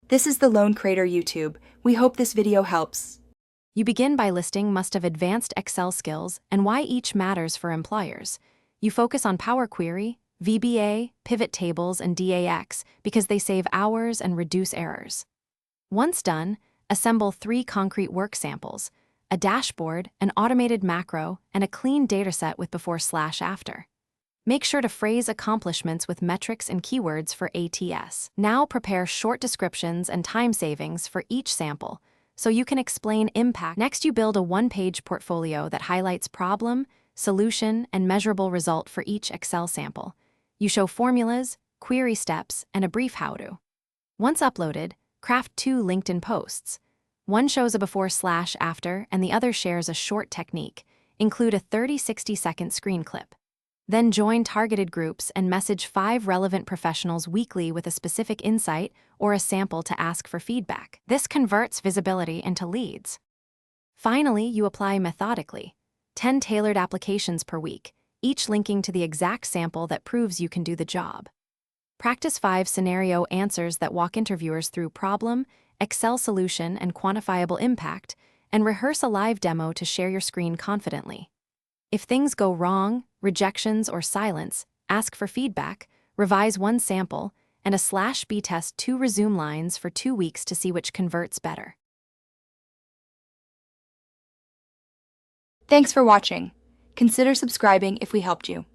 This is the Lone Crater YouTube. We hope this video helps. You begin by listing must-have advanced Excel skills and why each matters for employers. You focus on Power Query, VBA, pivot tables, and DAX because they save hours and reduce errors. Once done, assemble 3 concrete work samples, a dashboard, an automated macro, and a clean dataset with before/after. Make sure to phrase accomplishments with metrics and keywords for ATS. Now prepare short descriptions and time savings for each sample, so you can explain impact. Next, you build a one-page portfolio that highlights problem, solution, and measurable result for each Excel sample. You show formulas, query steps, and a brief how-to. Once uploaded, craft 2 LinkedIn posts. One shows a before/after, and the other shares a short technique. Include a 30-60-second screen clip. Then join targeted groups and message 5 relevant professionals weekly with a specific insight or a sample to ask for feedback. This converts visibility into leads. Finally, you apply methodically. 10 tailored applications per week, each linking to the exact sample that proves you can do the job. Practice 5 scenario answers that walk interviewers through problem, Excel solution, and quantifiable impact, and rehearse a live demo to share your screen confidently. If things go wrong, rejections, or silence, ask for feedback, revise 1 sample, and a /B test 2 resume lines for 2 weeks to see which converts better. Thanks for watching. Consider subscribing if we helped you.